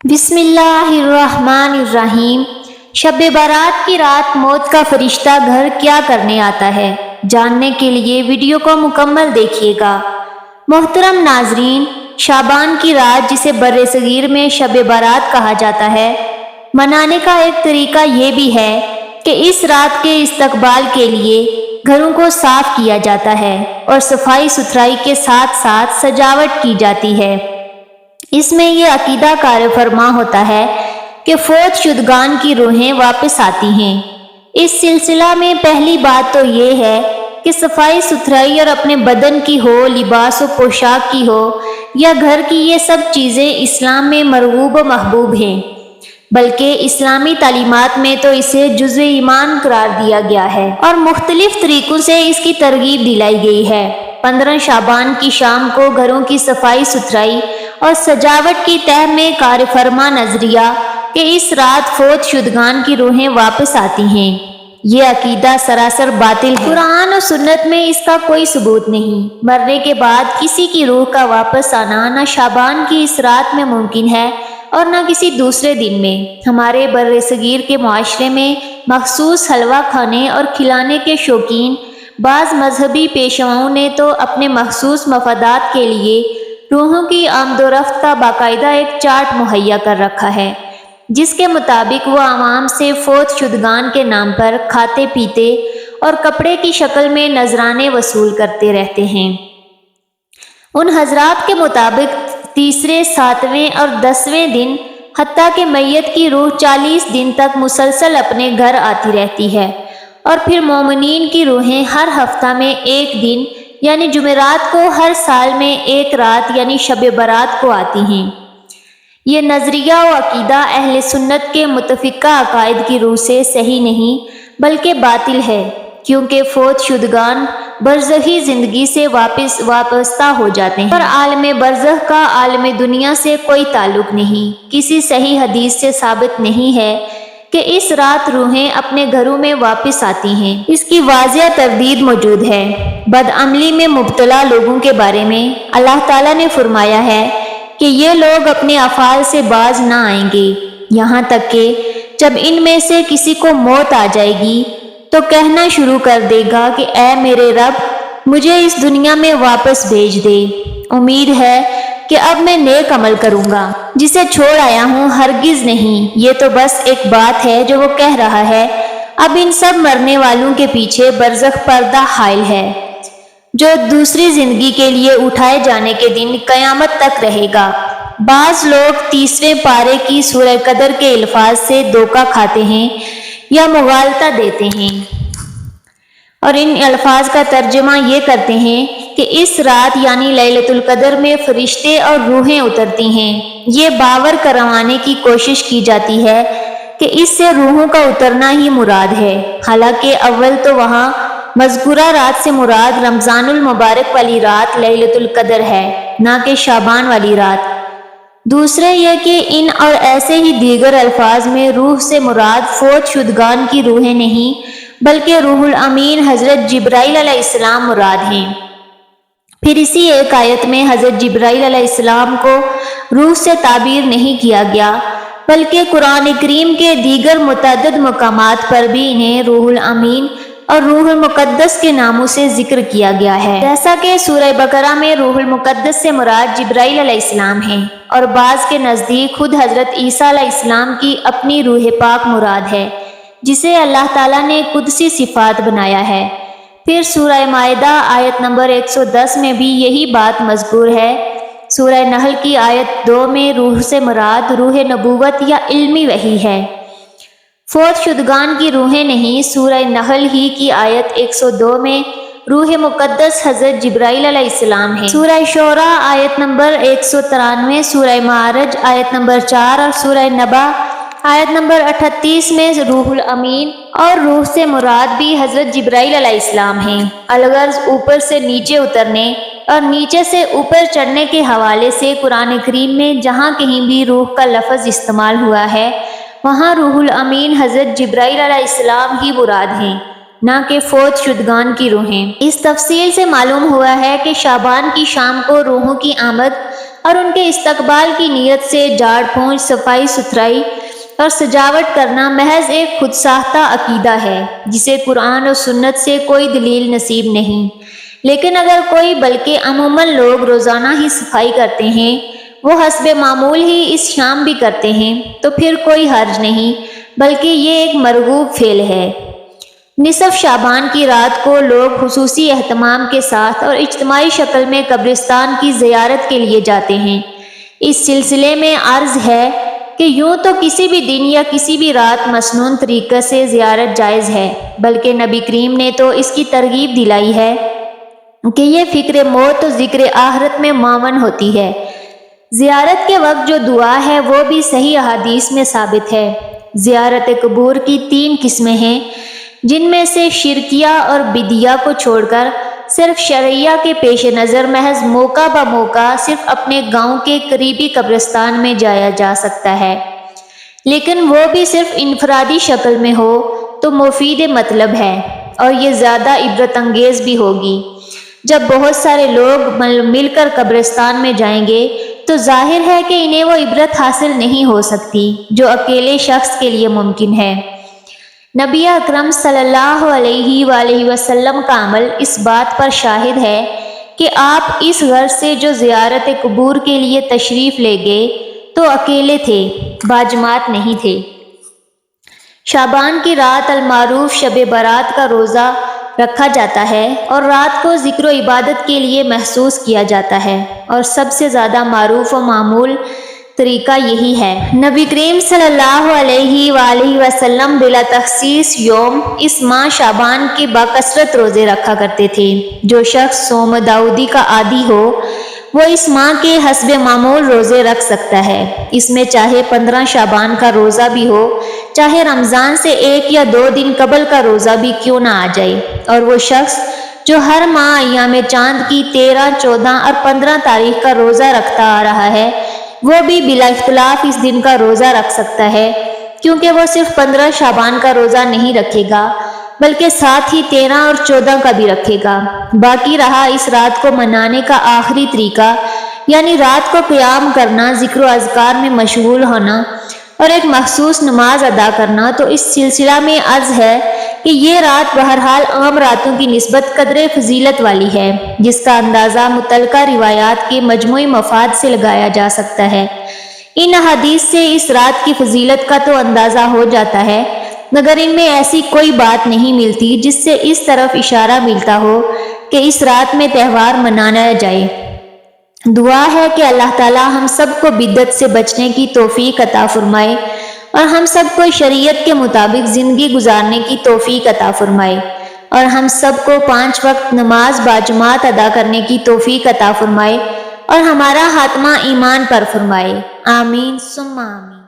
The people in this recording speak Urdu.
بسم اللہ الرحمن الرحیم۔ شب برات کی رات موت کا فرشتہ گھر کیا کرنے آتا ہے، جاننے کے لیے ویڈیو کو مکمل دیکھیے گا۔ محترم ناظرین، شعبان کی رات جسے بر صغیر میں شب برات کہا جاتا ہے، منانے کا ایک طریقہ یہ بھی ہے کہ اس رات کے استقبال کے لیے گھروں کو صاف کیا جاتا ہے اور صفائی ستھرائی کے ساتھ ساتھ سجاوٹ کی جاتی ہے۔ اس میں یہ عقیدہ کار فرما ہوتا ہے کہ فوت شدگان کی روحیں واپس آتی ہیں۔ اس سلسلہ میں پہلی بات تو یہ ہے کہ صفائی ستھرائی اور اپنے بدن کی ہو، لباس و پوشاک کی ہو یا گھر کی، یہ سب چیزیں اسلام میں مرغوب و محبوب ہیں، بلکہ اسلامی تعلیمات میں تو اسے جزو ایمان قرار دیا گیا ہے اور مختلف طریقوں سے اس کی ترغیب دلائی گئی ہے۔ 15 شعبان کی شام کو گھروں کی صفائی ستھرائی اور سجاوٹ کی تہ میں کار فرما نظریہ کہ اس رات فوت شدگان کی روحیں واپس آتی ہیں، یہ عقیدہ سراسر باطل ہے۔ قرآن و سنت میں اس کا کوئی ثبوت نہیں۔ مرنے کے بعد کسی کی روح کا واپس آنا نہ شعبان کی اس رات میں ممکن ہے اور نہ کسی دوسرے دن میں۔ ہمارے بر صغیر کے معاشرے میں مخصوص حلوہ کھانے اور کھلانے کے شوقین بعض مذہبی پیشواؤں نے تو اپنے مخصوص مفادات کے لیے روحوں کی آمد و رفت کا باقاعدہ ایک چارٹ مہیا کر رکھا ہے، جس کے مطابق وہ عوام سے فوت شدگان کے نام پر کھاتے پیتے اور کپڑے کی شکل میں نذرانے وصول کرتے رہتے ہیں۔ ان حضرات کے مطابق تیسرے، 7ویں اور 10ویں دن حتیٰ کہ میت کی روح 40 دن تک مسلسل اپنے گھر آتی رہتی ہے، اور پھر مومنین کی روحیں ہر ہفتہ میں ایک دن یعنی جمعرات کو، ہر سال میں ایک رات یعنی شب برات کو آتی ہیں۔ یہ نظریہ و عقیدہ اہل سنت کے متفقہ عقائد کی روح سے صحیح نہیں بلکہ باطل ہے، کیونکہ فوت شدگان برزخی زندگی سے وابستہ ہو جاتے ہیں اور عالم برزخ کا عالم دنیا سے کوئی تعلق نہیں۔ کسی صحیح حدیث سے ثابت نہیں ہے کہ اس رات روحیں اپنے گھروں میں واپس آتی ہیں۔ اس کی واضح تردید موجود ہے۔ بدعملی میں مبتلا لوگوں کے بارے میں اللہ تعالیٰ نے فرمایا ہے کہ یہ لوگ اپنے افعال سے باز نہ آئیں گے، یہاں تک کہ جب ان میں سے کسی کو موت آ جائے گی تو کہنا شروع کر دے گا کہ اے میرے رب، مجھے اس دنیا میں واپس بھیج دے، امید ہے کہ اب میں نیک عمل کروں گا۔ جسے چھوڑ آیا ہوں ہرگز نہیں، یہ تو بس ایک بات ہے جو وہ کہہ رہا ہے۔ اب ان سب مرنے والوں کے پیچھے برزخ پردہ حائل ہے، جو دوسری زندگی کے لیے اٹھائے جانے کے دن قیامت تک رہے گا۔ بعض لوگ تیسرے پارے کی سورہ قدر کے الفاظ سے دھوکہ کھاتے ہیں یا مغالطہ دیتے ہیں اور ان الفاظ کا ترجمہ یہ کرتے ہیں کہ اس رات یعنی لیلۃ القدر میں فرشتے اور روحیں اترتی ہیں۔ یہ باور کروانے کی کوشش کی جاتی ہے کہ اس سے روحوں کا اترنا ہی مراد ہے، حالانکہ اول تو وہاں مذکورہ رات سے مراد رمضان المبارک والی رات لیلۃ القدر ہے، نہ کہ شعبان والی رات۔ دوسرے یہ کہ ان اور ایسے ہی دیگر الفاظ میں روح سے مراد فوت شدگان کی روحیں نہیں بلکہ روح الامین حضرت جبرائیل علیہ السلام مراد ہیں۔ پھر اسی ایک آیت میں حضرت جبرائیل علیہ السلام کو روح سے تعبیر نہیں کیا گیا، بلکہ قرآن کریم کے دیگر متعدد مقامات پر بھی انہیں روح الامین اور روح المقدس کے ناموں سے ذکر کیا گیا ہے، جیسا کہ سورہ بقرہ میں روح المقدس سے مراد جبرائیل علیہ السلام ہیں، اور بعض کے نزدیک خود حضرت عیسیٰ علیہ السلام کی اپنی روح پاک مراد ہے، جسے اللہ تعالیٰ نے قدسی صفات بنایا ہے۔ پھر سورہ مائدہ آیت نمبر 110 میں بھی یہی بات مذکور ہے۔ سورہ نحل کی آیت 2 میں روح سے مراد روح نبوت یا علمی وحی ہے، فوت شدگان کی روحیں نہیں۔ سورہ نحل ہی کی آیت 102 میں روح مقدس حضرت جبرائیل علیہ السلام ہے۔ سورہ شعراء آیت نمبر 193، سورہ معارج آیت نمبر 4 اور سورہ نبا آیت نمبر 38 میں روح الامین اور روح سے مراد بھی حضرت جبرائیل علیہ السلام ہیں۔ الغرض اوپر سے نیچے اترنے اور نیچے سے اوپر چڑھنے کے حوالے سے قرآن کریم میں جہاں کہیں بھی روح کا لفظ استعمال ہوا ہے، وہاں روح الامین حضرت جبرائیل علیہ السلام ہی مراد ہیں، نہ کہ فوت شدگان کی روحیں۔ اس تفصیل سے معلوم ہوا ہے کہ شعبان کی شام کو روحوں کی آمد اور ان کے استقبال کی نیت سے جھاڑ پھونچ، صفائی ستھرائی اور سجاوٹ کرنا محض ایک خود ساختہ عقیدہ ہے جسے قرآن اور سنت سے کوئی دلیل نصیب نہیں۔ لیکن اگر کوئی بلکہ عموماً لوگ روزانہ ہی صفائی کرتے ہیں، وہ حسب معمول ہی اس شام بھی کرتے ہیں، تو پھر کوئی حرج نہیں، بلکہ یہ ایک مرغوب فعل ہے۔ نصف شعبان کی رات کو لوگ خصوصی اہتمام کے ساتھ اور اجتماعی شکل میں قبرستان کی زیارت کے لیے جاتے ہیں۔ اس سلسلے میں عرض ہے کہ یوں تو کسی بھی دن یا کسی بھی رات مسنون طریقے سے زیارت جائز ہے، بلکہ نبی کریم نے تو اس کی ترغیب دلائی ہے کہ یہ فکر موت و ذکر آخرت میں معاون ہوتی ہے۔ زیارت کے وقت جو دعا ہے وہ بھی صحیح احادیث میں ثابت ہے۔ زیارت قبور کی 3 قسمیں ہیں، جن میں سے شرکیہ اور بدعیہ کو چھوڑ کر صرف شرعیہ کے پیش نظر محض موقع بہ موقع صرف اپنے گاؤں کے قریبی قبرستان میں جایا جا سکتا ہے، لیکن وہ بھی صرف انفرادی شکل میں ہو تو مفید مطلب ہے، اور یہ زیادہ عبرت انگیز بھی ہوگی۔ جب بہت سارے لوگ مل کر قبرستان میں جائیں گے تو ظاہر ہے کہ انہیں وہ عبرت حاصل نہیں ہو سکتی جو اکیلے شخص کے لیے ممکن ہے۔ نبی اکرم صلی اللہ علیہ وآلہ وسلم کا عمل اس بات پر شاہد ہے کہ آپ اس غرض سے جو زیارت قبور کے لیے تشریف لے گئے تو اکیلے تھے، باجماعت نہیں تھے۔ شعبان کی رات المعروف شب برات کا روزہ رکھا جاتا ہے اور رات کو ذکر و عبادت کے لیے محسوس کیا جاتا ہے، اور سب سے زیادہ معروف و معمول طریقہ یہی ہے۔ نبی کریم صلی اللہ علیہ وآلہ وسلم بلا تخصیص یوم اس ماہ شعبان کے باکثرت روزے رکھا کرتے تھے۔ جو شخص صوم داؤدی کا عادی ہو وہ اس ماہ کے حسب معمول روزے رکھ سکتا ہے، اس میں چاہے 15 شعبان کا روزہ بھی ہو، چاہے رمضان سے 1 یا 2 دن قبل کا روزہ بھی کیوں نہ آ جائے۔ اور وہ شخص جو ہر ماہ ایام چاند کی 13، 14 اور 15 تاریخ کا روزہ رکھتا آ رہا ہے، وہ بھی بلا اختلاف اس دن کا روزہ رکھ سکتا ہے، کیونکہ وہ صرف 15 شعبان کا روزہ نہیں رکھے گا بلکہ ساتھ ہی 13 اور 14 کا بھی رکھے گا۔ باقی رہا اس رات کو منانے کا آخری طریقہ، یعنی رات کو قیام کرنا، ذکر و اذکار میں مشغول ہونا اور ایک مخصوص نماز ادا کرنا، تو اس سلسلہ میں عرض ہے کہ یہ رات بہرحال عام راتوں کی نسبت قدر فضیلت والی ہے، جس کا اندازہ متعلقہ روایات کے مجموعی مفاد سے لگایا جا سکتا ہے۔ ان احادیث سے اس رات کی فضیلت کا تو اندازہ ہو جاتا ہے، مگر ان میں ایسی کوئی بات نہیں ملتی جس سے اس طرف اشارہ ملتا ہو کہ اس رات میں تہوار منانا جائے۔ دعا ہے کہ اللہ تعالی ہم سب کو بدعت سے بچنے کی توفیق عطا فرمائے اور ہم سب کو شریعت کے مطابق زندگی گزارنے کی توفیق عطا فرمائے، اور ہم سب کو 5 وقت نماز باجماعت ادا کرنے کی توفیق عطا فرمائے اور ہمارا خاتمہ ایمان پر فرمائے۔ آمین ثم آمین۔